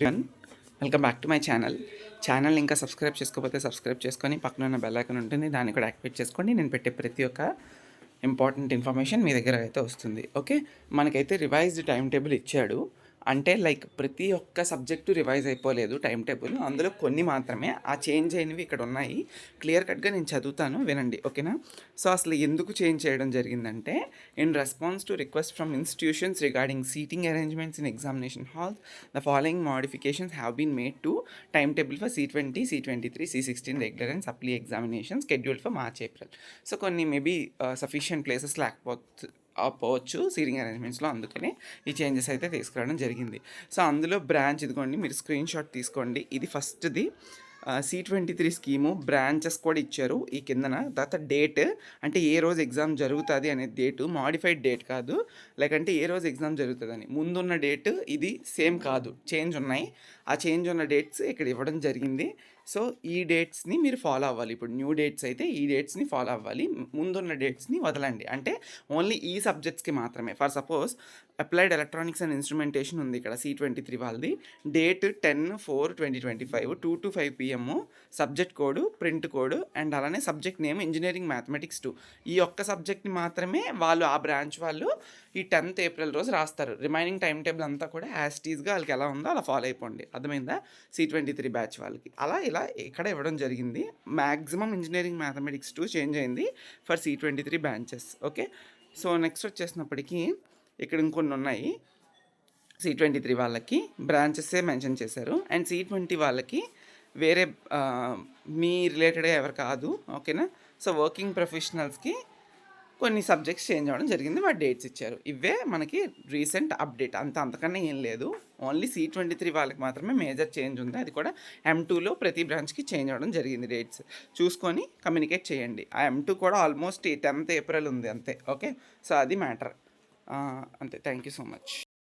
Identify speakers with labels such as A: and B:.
A: One welcome back to my channel ఇంకా subscribe చేసుకోకపోతే subscribe చేసుకొని పక్కన ఉన్న బెల్ ఐకాన్ ఉంటుంది, దాన్ని కూడా యాక్టివేట్ చేసుకోండి. నేను పెట్టే ప్రతి ఒక్క ఇంపార్టెంట్ ఇన్ఫర్మేషన్ మీ దగ్గర అయితే వస్తుంది. ఓకే, మనకైతే రివైజ్డ్ టైం టేబుల్ ఇచ్చాడు. అంటే లైక్ ప్రతి ఒక్క సబ్జెక్టు రివైజ్ అయిపోలేదు టైం టేబుల్, అందులో కొన్ని మాత్రమే ఆ చేంజ్ అయినవి ఇక్కడ ఉన్నాయి. క్లియర్ కట్గా నేను చదువుతాను, వినండి. ఓకేనా? సో అసలు ఎందుకు చేంజ్ చేయడం జరిగిందంటే, in response to request from institutions regarding seating arrangements in examination halls, the following modifications have been made to time table for C20, C23, C16 regular and supply examination scheduled for March April. So కొన్ని maybe sufficient places పోవచ్చు seating అరేంజ్మెంట్స్లో, అందుకనే ఈ changes అయితే తీసుకురావడం జరిగింది. So అందులో branch ఇదిగోండి, మీరు స్క్రీన్ షాట్ తీసుకోండి. ఇది ఫస్ట్ది C23 స్కీము. బ్రాంచెస్ కూడా ఇచ్చారు ఈ కిందన. తర్వాత డేట్, అంటే ఏ రోజు ఎగ్జామ్ జరుగుతుంది అనే డేటు, మాడిఫైడ్ డేట్ కాదు. లేకంటే ఏ రోజు ఎగ్జామ్ జరుగుతుందని ముందున్న డేట్ ఇది సేమ్ కాదు, చేంజ్ ఉన్నాయి. ఆ చేంజ్ ఉన్న డేట్స్ ఇక్కడ ఇవ్వడం జరిగింది. సో ఈ డేట్స్ని మీరు ఫాలో అవ్వాలి. ఇప్పుడు న్యూ డేట్స్ అయితే ఈ డేట్స్ని ఫాలో అవ్వాలి, ముందున్న డేట్స్ని వదలండి. అంటే ఓన్లీ ఈ సబ్జెక్ట్స్కి మాత్రమే. For suppose applied electronics and instrumentation ఉంది ఇక్కడ C23 వాళ్ళది. Date 10/4/2025 2 to 5 PM, subject code, print code, and అలానే సబ్జెక్ట్ నేమ్ ఇంజనీరింగ్ మ్యాథమెటిక్స్ 2. ఈ ఒక్క సబ్జెక్ట్ని మాత్రమే వాళ్ళు, ఆ బ్రాంచ్ వాళ్ళు ఈ 10th April రోజు రాస్తారు. రిమైనింగ్ టైం టేబుల్ అంతా కూడా యాస్టీస్గా వాళ్ళకి ఎలా ఉందో అలా ఫాలో అయిపోండి. అర్థమైందా? C23 బ్యాచ్ వాళ్ళకి అలా ఇలా ఇక్కడ ఇవ్వడం జరిగింది. మ్యాక్సిమం ఇంజనీరింగ్ మ్యాథమెటిక్స్ 2 చేంజ్ అయింది for C23 branches. Okay, so next వచ్చేసినప్పటికీ ఇక్కడ ఇంకొన్ని ఉన్నాయి. C23 వాళ్ళకి బ్రాంచెసే మెన్షన్ చేశారు, అండ్ C20 వాళ్ళకి వేరే మీ రిలేటెడ్గా ఎవరు కాదు. ఓకేనా? సో వర్కింగ్ ప్రొఫెషనల్స్కి కొన్ని సబ్జెక్ట్స్ చేంజ్ అవ్వడం జరిగింది, వాటి డేట్స్ ఇచ్చారు. ఇవే మనకి రీసెంట్ అప్డేట్, అంతకన్నా ఏం లేదు. ఓన్లీ C23 వాళ్ళకి మాత్రమే మేజర్ చేంజ్ ఉంది, అది కూడా M2లో ప్రతి బ్రాంచ్కి చేంజ్ అవ్వడం జరిగింది. డేట్స్ చూసుకొని కమ్యూనికేట్ చేయండి. ఆ M2 కూడా ఆల్మోస్ట్ 10th April ఉంది అంతే. ఓకే, సో అది మ్యాటర్ అంతే. Thank you so much.